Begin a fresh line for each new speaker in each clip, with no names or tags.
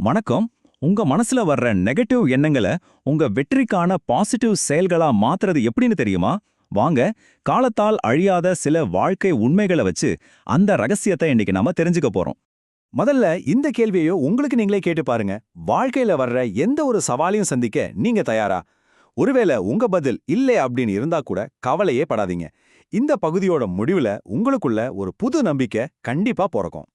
வணக்கம். உங்க மனசுல வர்ற நெகட்டிவ் எண்ணங்கள உங்க வெற்றிக்கான பாசிட்டிவ் செயல்களா மாத்துறது எப்படின்னு தெரியுமா? வாங்க, காலத்தால் அழியாத சில வாழ்க்கை உண்மைகளை வச்சு அந்த ரகசியத்தை இன்னைக்கு நாம தெரிஞ்சுக்க போறோம்.
முதல்ல இந்த கேள்வியோ உங்களுக்கு நீங்களே கேட்டு பாருங்க. வாழ்க்கையில வர்ற எந்த ஒரு சவாலையும் சந்திக்க நீங்க தயாரா? ஒருவேளை உங்க பதில் இல்லை அப்படின்னு இருந்தா கூட கவலையே படாதீங்க. இந்த பகுதியோட முடிவுல உங்களுக்குள்ள ஒரு புது நம்பிக்கை கண்டிப்பா பிறக்கும்.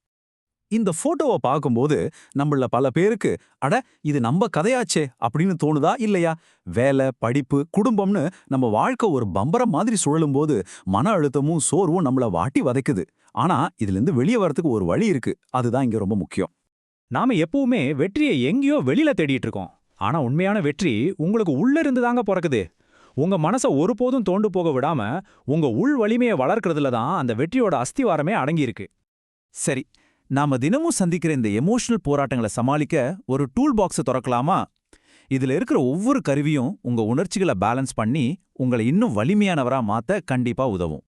இந்த போட்டோவை பார்க்கும்போது நம்மள பல பேருக்கு அட இது நம்ம கதையாச்சே அப்படின்னு தோணுதா இல்லையா? வேலை, படிப்பு, குடும்பம்னு நம்ம வாழ்க்கை ஒரு பம்பரம் மாதிரி சுழலும்போது மன அழுத்தமும் சோர்வும் நம்மள வாட்டி வதைக்குது. ஆனா இதுல இருந்து வெளியே வரதுக்கு ஒரு வழி இருக்கு. அதுதான் இங்க ரொம்ப முக்கியம்.
நாம எப்பவுமே வெற்றியை எங்கேயோ வெளியில தேடிட்டு இருக்கோம். ஆனா உண்மையான வெற்றி உங்களுக்கு உள்ள இருந்து தாங்க பிறக்குது. உங்க மனசை ஒருபோதும் தோண்டு போக விடாம உங்க உள் வலிமையை வளர்க்கறதுல தான் அந்த வெற்றியோட அஸ்திவாரமே அடங்கியிருக்கு.
சரி, நாம தினமும் சந்திக்கிற இந்த எமோஷனல் போராட்டங்களை சமாளிக்க ஒரு டூல் பாக்ஸை திறக்கலாமா? இதுல இருக்கிற ஒவ்வொரு கருவியும் உங்க உணர்ச்சிகளை பேலன்ஸ் பண்ணி உங்களை இன்னும் வலிமையானவரா மாத்த கண்டிப்பா உதவும்.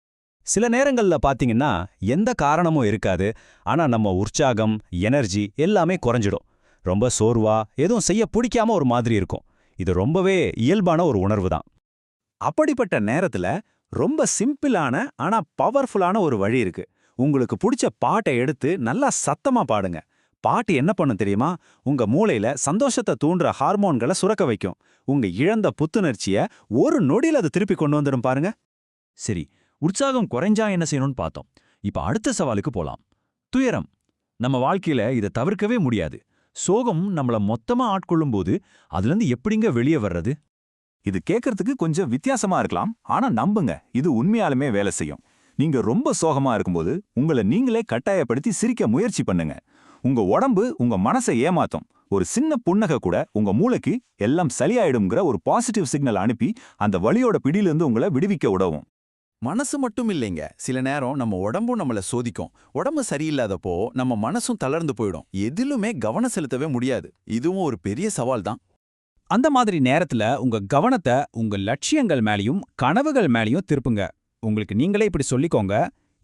சில நேரங்கள்ல பாத்தீங்கன்னா எந்த காரணமும் இருக்காது. ஆனா நம்ம உற்சாகம், எனர்ஜி எல்லாமே குறைஞ்சிடும். ரொம்ப சோர்வா, எதுவும் செய்ய பிடிக்காம ஒரு மாதிரி இருக்கும். இது ரொம்பவே இயல்பான ஒரு உணர்வு தான்.
அப்படிப்பட்ட நேரத்துல ரொம்ப சிம்பிளான ஆனா பவர்ஃபுல்லான ஒரு வழி இருக்கு. உங்களுக்கு பிடிச்ச பாட்டை எடுத்து நல்லா சத்தமா பாடுங்க. பாட்டு என்ன பண்ணும் தெரியுமா? உங்க மூளையில சந்தோஷத்தை தூண்டுற ஹார்மோன்களை சுரக்க வைக்கும். உங்க இழந்த புத்துணர்ச்சிய ஒரு நொடியில் அது திருப்பி கொண்டு வந்துடும் பாருங்க.
சரி, உற்சாகம் குறைஞ்சா என்ன செய்யணும்னு பார்த்தோம். இப்ப அடுத்த சவாலுக்கு போலாம். துயரம். நம்ம வாழ்க்கையில இதை தவிர்க்கவே முடியாது. சோகம் நம்மள மொத்தமா ஆட்கொள்ளும்போது அதுலேருந்து எப்படிங்க வெளியே வர்றது?
இது கேட்கறதுக்கு கொஞ்சம் வித்தியாசமா இருக்கலாம், ஆனா நம்புங்க, இது உண்மையாலுமே வேலை செய்யும். நீங்க ரொம்ப சோகமா இருக்கும்போது உங்களை நீங்களே கட்டாயப்படுத்தி சிரிக்க முயற்சி பண்ணுங்க. உங்க உடம்பு உங்க மனசை ஏமாத்தும். ஒரு சின்ன புன்னகை கூட உங்க மூளைக்கு எல்லாம் சரியாயிடும்ங்கிற ஒரு பாசிட்டிவ் சிக்னல் அனுப்பி அந்த வலியோட பிடியிலிருந்து உங்களை விடுவிக்க உதவும். மனசு மட்டும் இல்லைங்க, சில நேரம் நம்ம உடம்பும் நம்மள சோதிக்கும். உடம்பு சரியில்லாதப்போ நம்ம மனசும் தளர்ந்து போயிடும். எதிலுமே கவனம் செலுத்தவே முடியாது. இதுவும் ஒரு பெரிய சவால் தான்.
அந்த மாதிரி நேரத்துல உங்க கவனத்தை உங்க லட்சியங்கள் மேலயும் கனவுகள் மேலயும் திருப்புங்க. உங்களுக்கு நீங்களே இப்படி சொல்லிக்கோங்க,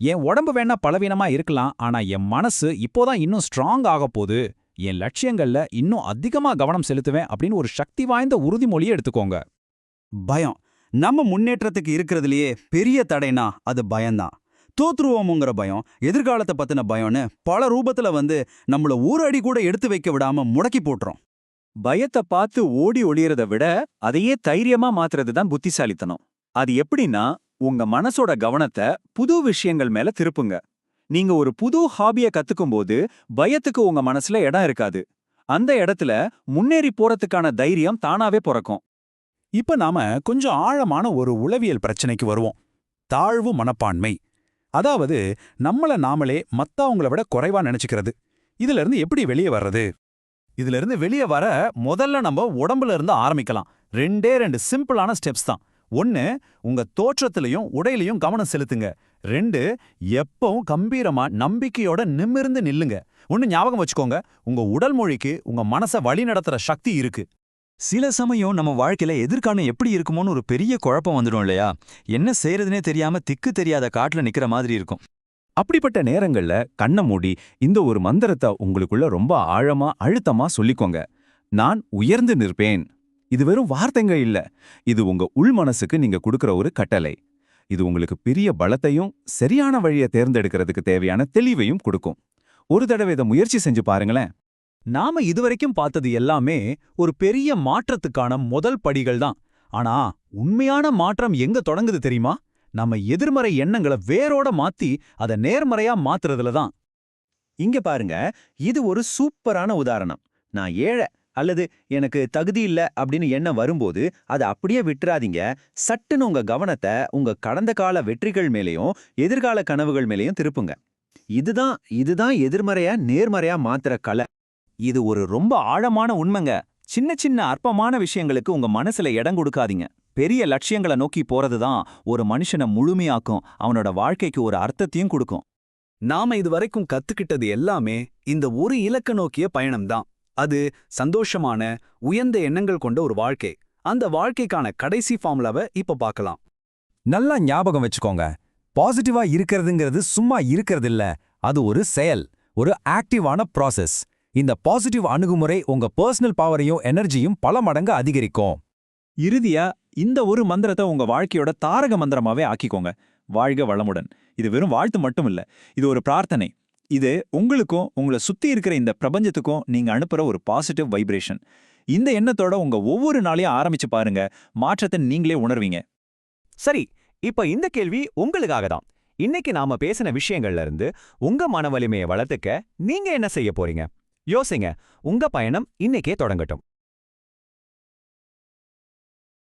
என் உடம்பு வேணா பலவீனமா இருக்கலாம், ஆனா என் மனசு இப்போதான் இன்னும் ஸ்ட்ராங் ஆக போகுது. என் லட்சியங்கள்ல இன்னும் அதிகமா கவனம் செலுத்துவேன் அப்படின்னு ஒரு சக்தி வாய்ந்த உறுதிமொழியை எடுத்துக்கோங்க.
பயம் நம்ம முன்னேற்றத்துக்கு இருக்கிறதுலயே பெரிய தடைனா அது பயம்தான். தோத்துருவோமுங்கிற பயம், எதிர்காலத்தை பத்தின பயம்னு பல ரூபத்துல நம்மள ஊரடி கூட எடுத்து வைக்க விடாம முடக்கி போட்டுரும்.
பயத்தை பார்த்து ஓடி ஒளியறத விட அதையே தைரியமா மாத்துறது தான் புத்திசாலித்தனம். அது எப்படின்னா, உங்க மனசோட கவனத்தை புது விஷயங்கள் மேல திருப்புங்க. நீங்க ஒரு புது ஹாபிய கத்துக்கும்போது பயத்துக்கு உங்க மனசுல இடம் இருக்காது. அந்த இடத்துல முன்னேறி போறதுக்கான தைரியம் தானாவே பிறக்கும். இப்ப நாம கொஞ்சம் ஆழமான ஒரு உளவியல் பிரச்சனைக்கு வருவோம். தாழ்வு மனப்பான்மை. அதாவது நம்மள நாமளே மத்தவங்கள விட குறைவா நினைச்சுக்கிறது. இதுல இருந்து எப்படி வெளியே வர்றது? இதுல இருந்து வெளியே வர முதல்ல நம்ம உடம்புல இருந்து ஆரம்பிக்கலாம். ரெண்டு சிம்பிளான ஸ்டெப்ஸ் தான். 1, உங்க தோற்றத்திலையும் உடையிலையும் கவனம் செலுத்துங்க. 2, எப்பவும் கம்பீரமா நம்பிக்கையோட நிமிர்ந்து நில்லுங்க. ஒன்னு ஞாபகம் வச்சுக்கோங்க, உங்க உடல் மொழிக்கு உங்க மனசை வழி நடத்துற சக்தி இருக்கு.
சில சமயம் நம்ம வாழ்க்கையில எதிர்காலம் எப்படி இருக்குமோன்னு ஒரு பெரிய குழப்பம் வந்துடும் இல்லையா? என்ன செய்யறதுனே தெரியாம திக்கு தெரியாத காட்டுல நிக்கிற மாதிரி இருக்கும்.
அப்படிப்பட்ட நேரங்கள்ல கண்ணை மூடி இந்த ஒரு மந்திரத்தை உங்களுக்குள்ள ரொம்ப ஆழமா அழுத்தமா சொல்லிக்கோங்க. நான் உயர்ந்து நிற்பேன். இது வெறும் வார்த்தைங்க இல்ல, இது உங்க உள் மனசுக்கு நீங்க கொடுக்கிற ஒரு கட்டளை. இது உங்களுக்கு பெரிய பலத்தையும் சரியான வழியை தேர்ந்தெடுக்கிறதுக்கு தேவையான தெளிவையும் கொடுக்கும். ஒரு தடவை இதை முயற்சி செஞ்சு பாருங்களேன்.
நாம இதுவரைக்கும் பார்த்தது எல்லாமே ஒரு பெரிய மாற்றத்துக்கான முதல் படிகள் தான். ஆனா உண்மையான மாற்றம் எங்க தொடங்குது தெரியுமா? நம்ம எதிர்மறை எண்ணங்களை வேரோட மாத்தி அதை நேர்மறையா மாத்துறதுல தான்.
இங்க பாருங்க, இது ஒரு சூப்பரான உதாரணம். நான் ஏழை அல்லது எனக்கு தகுதி இல்ல அப்படின்னு எண்ணம் வரும்போது அதை அப்படியே விட்டுறாதீங்க. சட்டுன்னு உங்க கவனத்தை உங்க கடந்த கால வெற்றிகள் மேலேயும் எதிர்கால கனவுகள் மேலேயும் திருப்புங்க. இதுதான் எதிர்மறையா நேர்மறையா மாத்துற கலை. இது ஒரு ரொம்ப ஆழமான உண்மைங்க. சின்ன சின்ன அற்பமான விஷயங்களுக்கு உங்க மனசுல இடம் கொடுக்காதீங்க. பெரிய லட்சியங்களை நோக்கி போறதுதான் ஒரு மனுஷனை முழுமையாக்கும், அவனோட வாழ்க்கைக்கு ஒரு அர்த்தத்தையும் கொடுக்கும்.
நாம இதுவரைக்கும் கத்துக்கிட்டது எல்லாமே இந்த ஒரு இலக்க நோக்கிய பயணம்தான். அது சந்தோஷமான உயர்ந்த எண்ணங்கள் கொண்ட ஒரு வாழ்க்கை. அந்த வாழ்க்கைக்கான கடைசி ஃபார்முலாவை இப்ப பார்க்கலாம்.
நல்லா ஞாபகம் வச்சுக்கோங்க, பாசிட்டிவா இருக்கிறதுங்கிறது சும்மா இருக்கிறது இல்ல, அது ஒரு செயல், ஒரு ஆக்டிவான ப்ராசஸ்.
இந்த பாசிட்டிவ் அணுகுமுறை உங்க பர்சனல் பவரையும் எனர்ஜியும் பல மடங்கு அதிகரிக்கும்.
இறுதியா இந்த ஒரு மந்திரத்தை உங்க வாழ்க்கையோட தாரக மந்திரமாவே ஆக்கிக்கோங்க. வாழ்க வளமுடன். இது வெறும் வாழ்த்து மட்டும் இல்ல, இது ஒரு பிரார்த்தனை. இது உங்களுக்கும் உங்களை சுத்தி இருக்கிற இந்த பிரபஞ்சத்துக்கும் நீங்க அனுப்புற ஒரு பாசிட்டிவ் வைப்ரேஷன். இந்த எண்ணத்தோட உங்க ஒவ்வொரு நாளையும் ஆரம்பிச்சு பாருங்க, மாற்றத்தை நீங்களே உணர்வீங்க.
சரி, இப்ப இந்த கேள்வி உங்களுக்காக தான். இன்னைக்கு நாம பேசின விஷயங்கள்ல இருந்து உங்க மன வலிமையை வளர்த்துக்க நீங்க என்ன செய்ய போறீங்க? யோசிங்க. உங்க பயணம் இன்னைக்கே தொடங்கட்டும்.